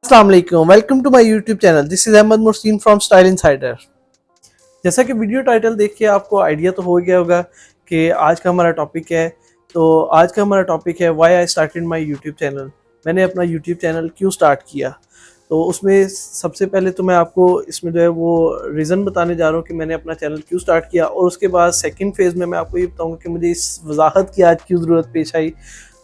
अस्सलाम वालेकुम, welcome to my YouTube channel. This is Ahmed Murseen from Style Insider. जैसा कि वीडियो टाइटल देख के आपको आइडिया तो हो गया होगा कि आज का हमारा टॉपिक है। तो आज का हमारा टॉपिक है why I started my YouTube channel. मैंने अपना यूट्यूब चैनल क्यों स्टार्ट किया। तो उसमें सबसे पहले तो मैं आपको इसमें जो है वो रीज़न बताने जा रहा हूँ कि मैंने अपना चैनल क्यों स्टार्ट किया, और उसके बाद सेकंड फेज़ में मैं आपको ये बताऊँगा कि मुझे इस वजाहत की आज क्यों ज़रूरत पेश आई।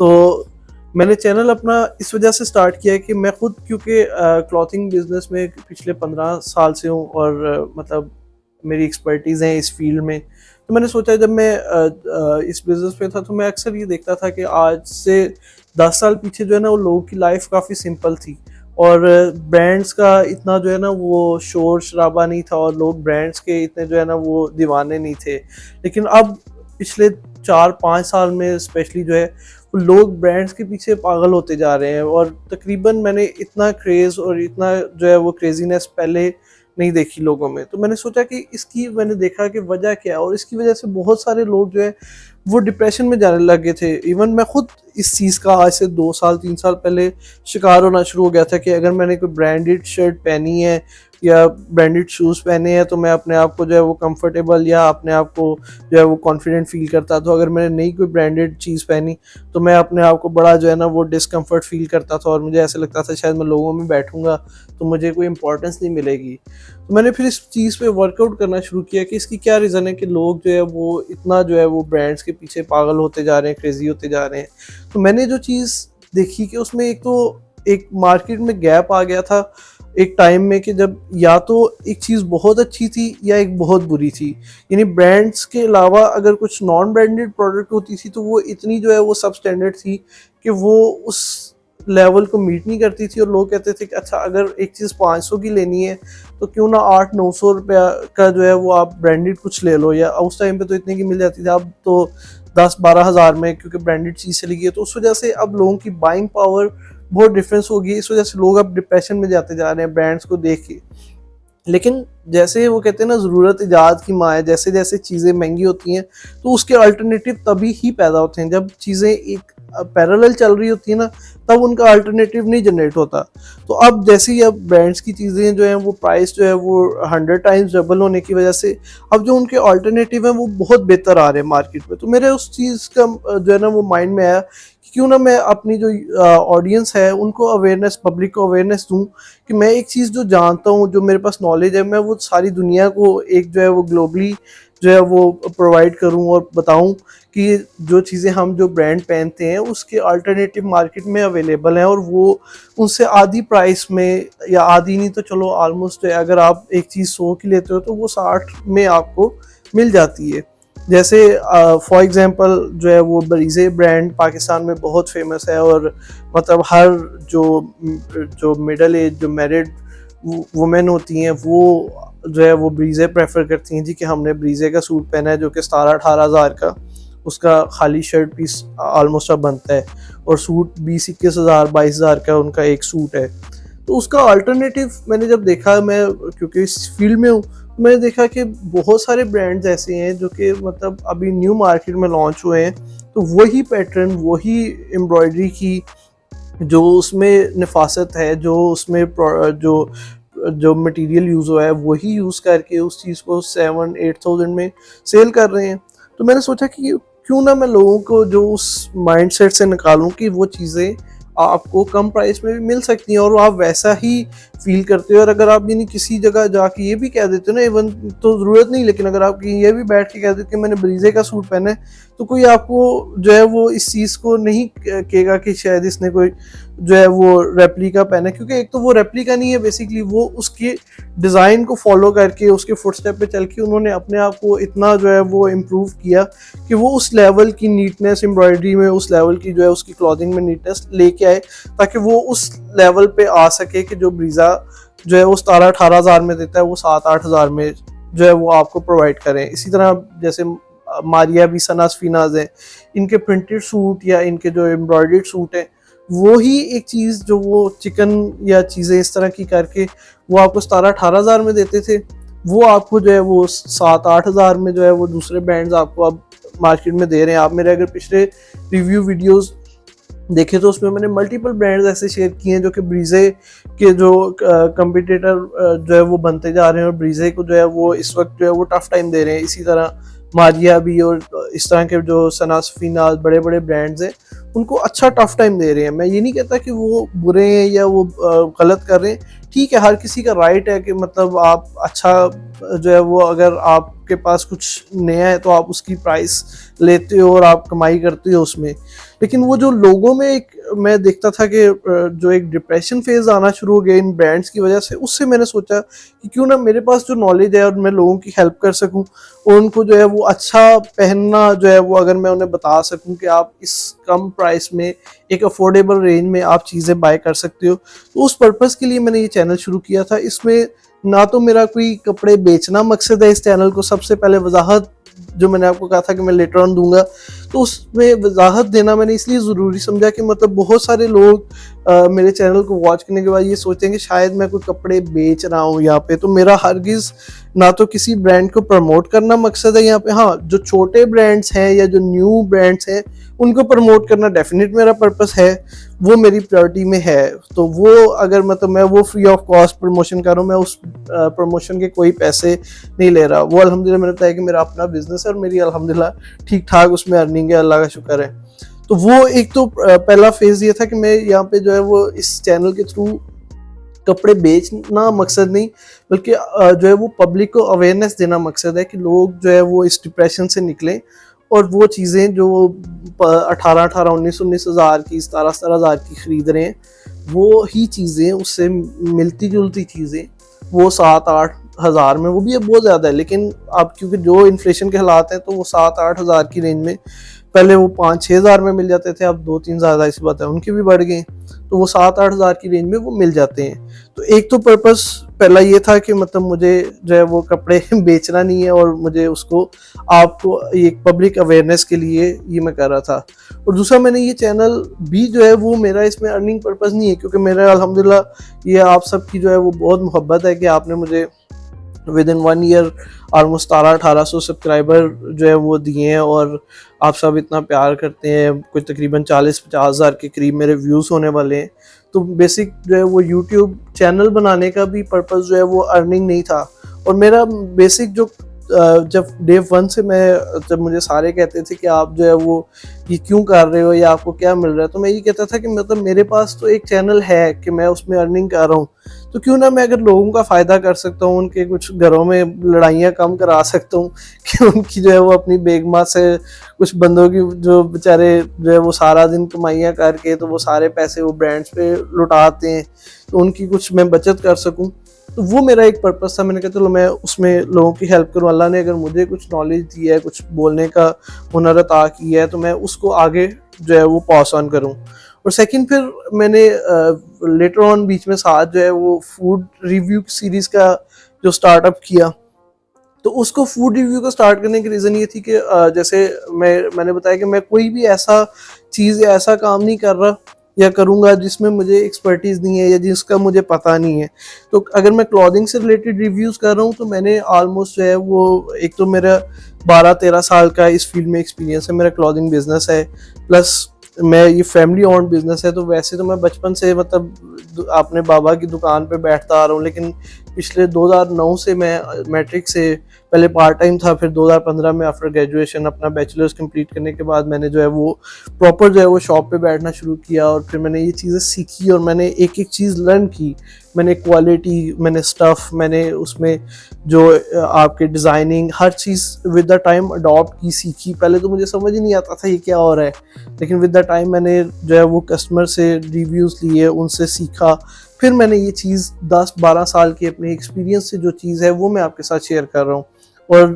तो मैंने चैनल अपना इस वजह से स्टार्ट किया है कि मैं खुद क्योंकि क्लॉथिंग बिजनेस में पिछले 15 साल से हूँ, और मतलब मेरी एक्सपर्टीज़ है इस फील्ड में। तो मैंने सोचा जब मैं इस बिज़नेस में था तो मैं अक्सर ये देखता था कि आज से 10 साल पीछे जो है ना वो लोगों की लाइफ काफ़ी सिंपल थी, और ब्रांड्स का इतना जो है ना वो शोर शराबा नहीं था, और लोग ब्रांड्स के इतने जो है ना वो दीवाने नहीं थे। लेकिन अब पिछले 4-5 साल में स्पेशली जो है लोग ब्रांड्स के पीछे पागल होते जा रहे हैं, और तकरीबन मैंने इतना क्रेज़ और इतना जो है वो क्रेज़ीनेस पहले नहीं देखी लोगों में। तो मैंने सोचा कि इसकी मैंने देखा कि वजह क्या है, और इसकी वजह से बहुत सारे लोग जो है वो डिप्रेशन में जाने लगे थे। इवन मैं खुद इस चीज़ का आज से 2 साल 3 साल पहले शिकार होना शुरू हो गया था कि अगर मैंने कोई ब्रांडेड शर्ट पहनी है या ब्रांडेड शूज़ पहने हैं तो मैं अपने आप को जो है वो कंफर्टेबल या अपने आप को जो है वो कॉन्फिडेंट फील करता। तो अगर मैंने नई कोई ब्रांडेड चीज़ पहनी तो मैं अपने आप को बड़ा जो है ना वो डिस्कम्फर्ट फील करता था, और मुझे ऐसा लगता था शायद मैं लोगों में बैठूंगा तो मुझे कोई इंपॉर्टेंस नहीं मिलेगी। तो मैंने फिर इस चीज़ पे वर्कआउट करना शुरू किया कि इसकी क्या रीज़न है कि लोग जो है वो इतना जो है वो ब्रांड्स के पीछे पागल होते जा रहे हैं, क्रेजी होते जा रहे हैं। तो मैंने जो चीज़ देखी कि उसमें एक मार्केट में गैप आ गया था एक टाइम में, कि जब या तो एक चीज़ बहुत अच्छी थी या एक बहुत बुरी थी। यानी ब्रांड्स के अलावा अगर कुछ नॉन ब्रांडेड प्रोडक्ट होती थी तो वो इतनी जो है वो सब स्टैंडर्ड थी कि वो उस लेवल को मीट नहीं करती थी, और लोग कहते थे कि अच्छा अगर एक चीज़ 500 की लेनी है तो क्यों ना 800-900 रुपया का जो है वो आप ब्रांडेड कुछ ले लो। या उस टाइम पे तो इतने की मिल जाती थी, अब तो 10-12 हज़ार में क्योंकि ब्रांडेड चीज़ चली गई है। तो उस वजह से अब लोगों की बाइंग पावर बहुत डिफरेंस हो गई। इस वजह से लोग अब डिप्रेशन में जाते जा रहे हैं ब्रांड्स को देख के। लेकिन जैसे वो कहते हैं ना ज़रूरत इजाद की माँ है, जैसे जैसे चीज़ें महंगी होती हैं तो उसके अल्टरनेटिव तभी ही पैदा होते हैं। जब चीज़ें एक पैरेलल चल रही होती है ना तब उनका अल्टरनेटिव नहीं जनरेट होता। तो अब जैसे ही अब ब्रांड्स की चीज़ें जो हैं वो प्राइस जो है वो 100 टाइम्स डबल होने की वजह से अब जो उनके अल्टरनेटिव हैं वो बहुत बेहतर आ रहे हैं मार्केट में। तो मेरे उस चीज़ का जो है ना वो माइंड में आया कि क्यों ना मैं अपनी जो ऑडियंस है उनको अवेयरनेस, पब्लिक को अवेयरनेस दूँ कि मैं एक चीज़ जो जानता हूँ, जो मेरे पास नॉलेज है, मैं वो सारी दुनिया को एक जो है वो ग्लोबली जो है वो प्रोवाइड करूँ और बताऊँ कि जो चीज़ें हम जो ब्रांड पहनते हैं उसके अल्टरनेटिव मार्केट में अवेलेबल हैं, और वो उनसे आधी प्राइस में, या आधी नहीं तो चलो ऑलमोस्ट, अगर आप एक चीज़ 100 की लेते हो तो वो 60 में आपको मिल जाती है। जैसे फॉर एग्जांपल जो है वो ब्रीजे ब्रांड पाकिस्तान में बहुत फेमस है, और मतलब हर जो जो मिडल एज जो मैरिड वुमेन होती हैं वो जो है वो ब्रीजे प्रेफर करती हैं जी कि हमने ब्रीजे का सूट पहना है जो कि 17-18 हज़ार का उसका खाली शर्ट पीस ऑलमोस्ट अब बनता है, और सूट 20-21 हज़ार 22 हज़ार का उनका एक सूट है। तो उसका अल्टरनेटिव मैंने जब देखा, मैं क्योंकि इस फील्ड में हूँ, मैंने देखा कि बहुत सारे ब्रांड्स ऐसे हैं जो कि मतलब अभी न्यू मार्केट में लॉन्च हुए हैं। तो वही पैटर्न, वही एम्ब्रॉयडरी की जो उसमें नफासत है, जो उसमें जो जो मटेरियल यूज़ हुआ है वही यूज़ करके उस चीज़ को 7-8 थाउजेंड में सेल कर रहे हैं। तो मैंने सोचा कि क्यों ना मैं लोगों को जो उस माइंडसेट से निकालूं कि वो चीज़ें आपको कम प्राइस में भी मिल सकती हैं और आप वैसा ही फील करते हो। और अगर आप यानी किसी जगह जाके ये भी कह देते हो ना, इवन तो ज़रूरत नहीं, लेकिन अगर आप ये भी बैठ के कह देते हो कि मैंने ब्रीजे का सूट पहना है, तो कोई आपको जो है वो इस चीज़ को नहीं कहेगा कि शायद इसने कोई जो है वो रेप्लिका पहना है, क्योंकि एक तो वो रेप्लिका नहीं है, बेसिकली वो उसके डिज़ाइन को फॉलो करके उसके फुटस्टेप पे चल के उन्होंने अपने आप को इतना जो है वो इम्प्रूव किया कि वो उस लेवल की नीटनेस एम्ब्रॉयडरी में, उस लेवल की जो है उसकी क्लॉथिंग में नीटनेस लेके आए, ताकि वो उस लेवल पे आ सके कि जो ब्रीजा जो है वो 17-18 हज़ार में देता है वो 7-8 हज़ार में जो है वो आपको प्रोवाइड करें। इसी तरह जैसे मारिया भी सनास फिनाज है, इनके प्रिंटेड सूट या इनके जो एम्ब्रॉयडर्ड सूट हैं वो ही एक चीज़ जो वो चिकन या चीज़ें इस तरह की करके वो आपको 17-18 हज़ार में देते थे, वो आपको जो है वो 7-8 हज़ार में जो है वो दूसरे ब्रांड्स आपको अब मार्केट में दे रहे हैं। आप मेरे अगर पिछले रिव्यू वीडियोस देखे तो उसमें मैंने मल्टीपल ब्रांड्स ऐसे शेयर किए हैं जो कि ब्रीजे के जो कंपिटिटर जो है वो बनते जा रहे हैं, और ब्रीजे को जो है वो इस वक्त जो है वो टफ टाइम दे रहे हैं। इसी तरह मारिया भी और इस तरह के जो सना सफीनाज बड़े बड़े ब्रांड्स हैं उनको अच्छा टफ टाइम दे रहे हैं। मैं ये नहीं कहता कि वो बुरे हैं या वो गलत कर रहे हैं, ठीक है, हर किसी का राइट है कि मतलब आप अच्छा जो है वो, अगर आपके पास कुछ नया है तो आप उसकी प्राइस लेते हो और आप कमाई करते हो उसमें। लेकिन वो जो लोगों में एक मैं देखता था कि जो एक डिप्रेशन फेज आना शुरू हो गया इन ब्रांड्स की वजह से, उससे मैंने सोचा कि क्यों ना मेरे पास जो नॉलेज है और मैं लोगों की हेल्प कर सकूं और उनको जो है वो अच्छा पहनना जो है वो अगर मैं उन्हें बता सकूं कि आप इस कम प्राइस में एक अफोर्डेबल रेंज में आप चीज़ें बाय कर सकते हो, तो उस पर्पज़ के लिए मैंने ये चैनल शुरू किया था। इसमें ना तो मेरा कोई कपड़े बेचना मकसद है इस चैनल को, सबसे पहले वजाहत जो मैंने आपको कहा था कि मैं लेटर ऑन दूंगा, तो उसमें वजाहत देना मैंने इसलिए ज़रूरी समझा कि मतलब बहुत सारे लोग मेरे चैनल को वॉच करने के बाद ये सोचते हैं कि शायद मैं कोई कपड़े बेच रहा हूँ यहाँ पे। तो मेरा हरगिज़ ना तो किसी ब्रांड को प्रमोट करना मकसद है यहाँ पे, हाँ जो छोटे ब्रांड्स हैं या जो न्यू ब्रांड्स हैं उनको प्रमोट करना डेफिनेट मेरा पर्पस है, वो मेरी प्रायोरिटी में है। तो वो अगर मतलब मैं वो फ्री ऑफ कॉस्ट प्रमोशन कर रहा हूँ, मैं उस प्रमोशन के कोई पैसे नहीं ले रहा। वो अल्हम्दुलिल्लाह मैंने बताया कि मेरा अपना बिजनेस है और मेरी अल्हम्दुलिल्लाह ठीक ठाक उसमें अर्निंग है, अल्लाह का शुक्र है। तो वो एक तो पहला फेज ये था कि मैं यहाँ पे जो है वो इस चैनल के थ्रू कपड़े बेचना मकसद नहीं, बल्कि जो है वो पब्लिक को अवेयरनेस देना मकसद है कि लोग जो है वो इस डिप्रेशन से निकलें और वो चीज़ें जो 19 हज़ार की 17 हज़ार की ख़रीद रहे हैं, वो ही चीज़ें उससे मिलती जुलती चीज़ें वो 7-8 हज़ार में, वो भी अब बहुत ज़्यादा है, लेकिन अब क्योंकि जो इन्फ्लेशन के हालात हैं तो वो 7-8 हज़ार की रेंज में, पहले वो 5-6 हज़ार में मिल जाते थे, अब 2-3 हज़ार ऐसी बात है उनके भी बढ़ गए, तो वो 7-8 हज़ार की रेंज में वो मिल जाते हैं। तो एक तो पर्पस पहला ये था कि मतलब मुझे जो है वो कपड़े बेचना नहीं है और मुझे उसको आपको एक पब्लिक अवेयरनेस के लिए ये मैं कर रहा था। और दूसरा मैंने ये चैनल भी जो है वो मेरा इसमें अर्निंग पर्पस नहीं है, क्योंकि मेरा अल्हम्दुलिल्लाह ये आप सबकी जो है वो बहुत मोहब्बत है कि आपने मुझे with in 1 year almost 1700-1800 subscriber जो है वो दिए हैं और आप सब इतना प्यार करते हैं। कुछ तकरीबन 40-50 हज़ार के करीब मेरे व्यूज़ होने वाले हैं। तो बेसिक जो है वो यूट्यूब चैनल बनाने का भी पर्पस जो है वो अर्निंग नहीं था। और मेरा बेसिक जो जब डे 1 से जब मुझे सारे कहते थे कि आप जो है वो ये क्यों कर रहे हो या आपको क्या मिल रहा है, तो मैं ये कहता था कि मतलब मेरे पास तो एक चैनल है कि मैं उसमें अर्निंग कर रहा हूँ, तो क्यों ना मैं अगर लोगों का फ़ायदा कर सकता हूँ, उनके कुछ घरों में लड़ाइयाँ कम करा सकता हूँ कि उनकी जो है वो अपनी बेगमा से, कुछ बंदों की जो बेचारे जो है वो सारा दिन कमाइयाँ करके तो वो सारे पैसे वो ब्रांड्स पे लुटाते हैं, तो उनकी कुछ मैं बचत कर सकूँ। तो वो मेरा एक पर्पस था। मैंने कहा चलो मैं उसमें लोगों की हेल्प करूँ। अल्लाह ने अगर मुझे कुछ नॉलेज दी है, कुछ बोलने का हुनर अता किया है, तो मैं उसको आगे जो है वो पास ऑन करूँ। और सेकंड फिर मैंने लेटर ऑन बीच में साथ जो है वो फूड रिव्यू सीरीज़ का जो स्टार्टअप किया, तो उसको फूड रिव्यू को स्टार्ट करने की रीज़न ये थी कि जैसे मैंने बताया कि मैं कोई भी ऐसा चीज़ या ऐसा काम नहीं कर रहा या करूँगा जिसमें मुझे एक्सपर्टीज़ नहीं है या जिसका मुझे पता नहीं है। तो अगर मैं क्लॉथिंग से रिलेटेड रिव्यूज़ कर रहा हूँ तो मैंने ऑलमोस्ट जो है वो, एक तो मेरा 12-13 साल का इस फील्ड में एक्सपीरियंस है, मेरा क्लॉथिंग बिजनेस है, प्लस मैं ये फैमिली ओन्ड बिजनेस है। तो वैसे तो मैं बचपन से मतलब अपने बाबा की दुकान पे बैठता आ रहा हूँ, लेकिन पिछले 2009 से मैं मैट्रिक से पहले पार्ट टाइम था, फिर 2015 में आफ्टर ग्रेजुएशन अपना बैचलर्स कंप्लीट करने के बाद मैंने जो है वो प्रॉपर जो है वो शॉप पे बैठना शुरू किया और फिर मैंने ये चीज़ें सीखी और मैंने एक एक चीज़ लर्न की। मैंने क्वालिटी, मैंने स्टफ़, मैंने उसमें जो आपके designing, her cheese with the time adopt की, सीखी। पहले तो मुझे समझ ही नहीं आता था ये क्या हो रहा है, लेकिन विद द टाइम मैंने जो है वो कस्टमर से रिव्यूज़ लिए, उनसे सीखा, फिर मैंने ये चीज़ 10-12 साल के अपने एक्सपीरियंस से जो चीज़ है वो मैं आपके साथ शेयर कर रहा हूँ। और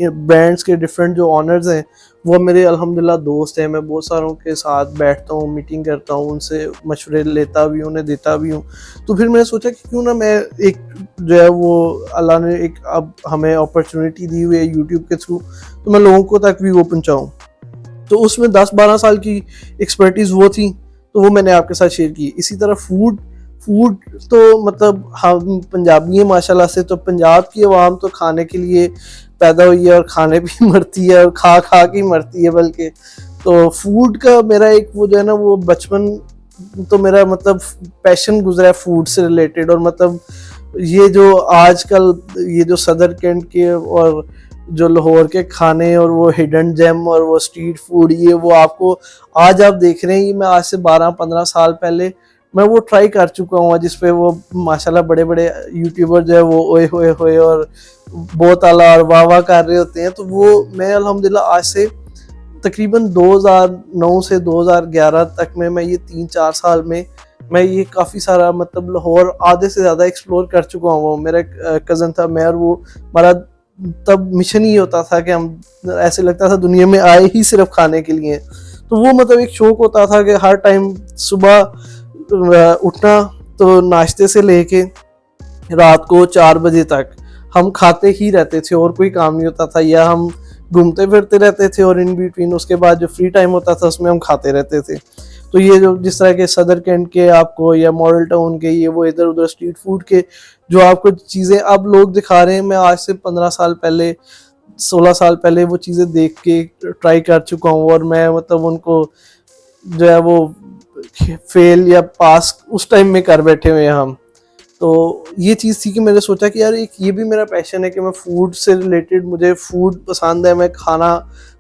ब्रांड्स के डिफरेंट जो ऑनर्स हैं वो मेरे अल्हम्दुलिल्लाह दोस्त हैं। मैं बहुत सारों के साथ बैठता हूँ, मीटिंग करता हूँ, उनसे मशवरे लेता भी हूँ, उन्हें देता भी हूँ। तो फिर मैंने सोचा कि क्यों ना मैं एक जो है वो, अल्लाह ने एक अब हमें अपॉर्चुनिटी दी हुई है यूट्यूब के थ्रू, तो मैं लोगों को तक भी वो पहुँचाऊँ। तो उसमें 10-12 साल की एक्सपर्टीज़ वो थी, तो वो मैंने आपके साथ शेयर की। इसी तरह फूड तो मतलब हम पंजाबी हैं माशाल्लाह से, तो पंजाब की आवाम तो खाने के लिए पैदा हुई है और खाने भी मरती है और खा खा के मरती है बल्कि। तो फूड का मेरा एक वो जो है ना वो बचपन तो मेरा मतलब पैशन गुजरा है फूड से रिलेटेड। और मतलब ये जो आजकल ये जो सदर कैंट के और जो लाहौर के खाने और वो हिडन जेम और वो स्ट्रीट फूड ये वो आपको आज आप देख रहे हैं, ये मैं आज से 12-15 साल पहले मैं वो ट्राई कर चुका हूँ, जिसपे वो माशाल्लाह बड़े बड़े यूट्यूबर जो है वो ओए होए होए और बहुत आला और वाह वाह कर रहे होते हैं। तो वो मैं अल्हम्दुलिल्लाह आज से तकरीबन 2009 से 2011 तक में मैं ये 3-4 साल में मैं ये काफ़ी सारा मतलब लाहौर आधे से ज़्यादा एक्सप्लोर कर चुका हूँ। मेरा कज़न था, मैं और वो हमारा तब मिशन ही होता था कि हम ऐसे लगता था दुनिया में आए ही सिर्फ खाने के लिए। तो वो मतलब एक शौक होता था कि हर टाइम सुबह उठना तो नाश्ते से लेके रात को 4 बजे तक हम खाते ही रहते थे और कोई काम नहीं होता था, या हम घूमते फिरते रहते थे और इन बिटवीन उसके बाद जो फ्री टाइम होता था उसमें हम खाते रहते थे। तो ये जो जिस तरह के सदर कैंट के आपको या मॉडल टाउन के ये वो इधर उधर स्ट्रीट फूड के जो आपको चीज़ें अब लोग दिखा रहे हैं, मैं आज से 15 साल पहले 16 साल पहले वो चीज़ें देख के ट्राई कर चुका हूँ। और मैं मतलब उनको जो है वो फेल या पास उस टाइम में कर बैठे हुए हैं हम। तो ये चीज़ थी कि मैंने सोचा कि यार एक ये भी मेरा पैशन है कि मैं फूड से रिलेटेड, मुझे फूड पसंद है, मैं खाना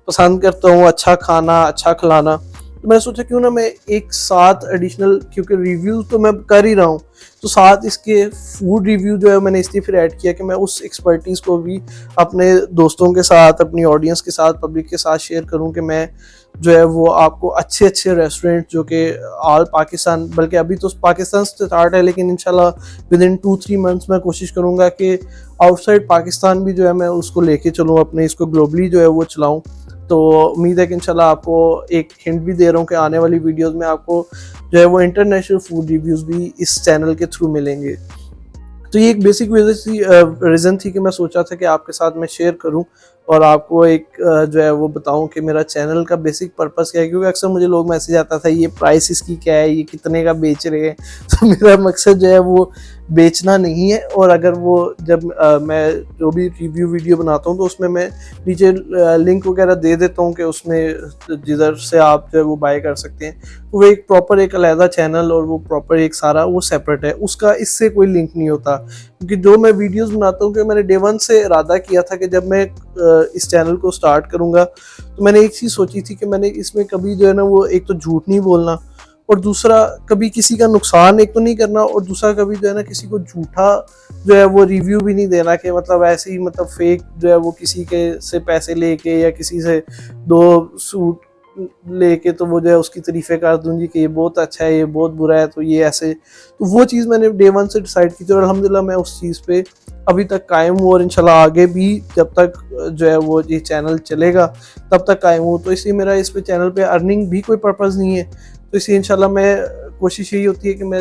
पसंद करता हूँ, अच्छा खाना अच्छा खिलाना। तो मैंने सोचा क्यों ना मैं एक साथ एडिशनल, क्योंकि रिव्यूज़ तो मैं कर ही रहा हूँ, तो साथ इसके फूड रिव्यू जो है मैंने इसलिए फिर ऐड किया कि मैं उस एक्सपर्टीज़ को भी अपने दोस्तों के साथ, अपनी ऑडियंस के साथ, पब्लिक के साथ शेयर करूँ कि मैं जो है वो आपको अच्छे अच्छे रेस्टोरेंट जो कि ऑल पाकिस्तान, बल्कि अभी तो पाकिस्तान से स्टार्ट है लेकिन इंशाल्लाह विद इन 2-3 मंथ्स मैं कोशिश करूँगा कि आउटसाइड पाकिस्तान भी जो है मैं उसको लेके चलूँ, अपने इसको ग्लोबली जो है वो चलाऊँ। तो उम्मीद है कि इंशाल्लाह आपको एक हिंट भी दे रहा हूँ कि आने वाली वीडियोस में आपको जो है वो इंटरनेशनल फूड रिव्यूज़ भी इस चैनल के थ्रू मिलेंगे। तो ये एक बेसिक रीज़न थी कि मैं सोचा था कि आपके साथ मैं शेयर करूं और आपको एक जो है वो बताऊं कि मेरा चैनल का बेसिक पर्पस क्या है। क्योंकि अक्सर मुझे लोग मैसेज आता था ये प्राइस इसकी क्या है, ये कितने का बेच रहे हैं। तो मेरा मकसद जो है वो बेचना नहीं है। और अगर वो जब मैं जो भी रिव्यू वीडियो बनाता हूँ तो उसमें मैं नीचे लिंक वगैरह दे देता हूँ कि उसमें जिधर से आप जो है वो बाय कर सकते हैं। तो वो एक प्रॉपर एक अलहदा चैनल और वो प्रॉपर एक सारा वो सेपरेट है, उसका इससे कोई लिंक नहीं होता। क्योंकि जो मैं वीडियोस बनाता हूँ, कि मैंने डे 1 से इरादा किया था कि जब मैं इस चैनल को स्टार्ट करूँगा तो मैंने एक चीज़ सोची थी कि मैंने इसमें कभी जो है ना वो एक तो झूठ नहीं बोलना, और दूसरा कभी किसी का नुकसान एक तो नहीं करना, और दूसरा कभी जो है ना किसी को झूठा जो है वो रिव्यू भी नहीं देना कि मतलब ऐसे ही मतलब फेक जो है वो किसी के से पैसे लेके या किसी से 2 सूट लेके तो वो जो है उसकी तारीफ़ें कर दूंगी कि ये बहुत अच्छा है, ये बहुत बुरा है, तो ये ऐसे। तो वो चीज़ मैंने डे 1 से डिसाइड की थी और अल्हम्दुलिल्लाह मैं उस चीज़ पे अभी तक कायम हूँ और इंशाल्लाह आगे भी जब तक जो है वो ये चैनल चलेगा तब तक कायम हूँ। तो इसलिए मेरा इस पे चैनल पे अर्निंग भी कोई पर्पज़ नहीं है। तो इसलिए इंशाल्लाह मैं कोशिश यही होती है कि मैं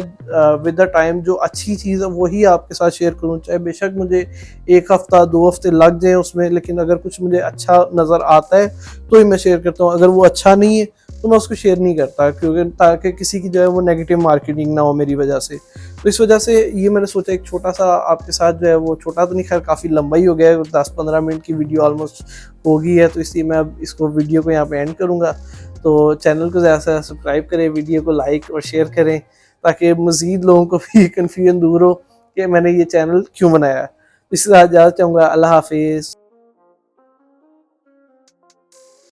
विद द टाइम जो अच्छी चीज़ है वही आपके साथ शेयर करूँ, चाहे बेशक मुझे 1 हफ़्ता 2 हफ़्ते लग जाए उसमें, लेकिन अगर कुछ मुझे अच्छा नज़र आता है तो ही मैं शेयर करता हूँ। अगर वो अच्छा नहीं है तो मैं उसको शेयर नहीं करता, क्योंकि ताकि किसी की जो है वो नेगेटिव मार्केटिंग ना हो मेरी वजह से। तो इस वजह से ये मैंने सोचा एक छोटा सा आपके साथ जो है वो, छोटा तो नहीं खैर काफ़ी लंबा ही हो गया है, 10-15 मिनट की वीडियो ऑलमोस्ट हो गई है। तो इसलिए मैं अब इसको वीडियो को यहाँ पे एंड करूँगा। तो चैनल को ज़्यादा से ज़्यादा सब्सक्राइब करें, वीडियो को लाइक और शेयर करें, ताकि मज़ीद लोगों को भी कन्फ्यूजन दूर हो कि मैंने ये चैनल क्यों बनाया है। इसके साथ ज़्यादा चाहूँगा। अल्लाह हाफिज़।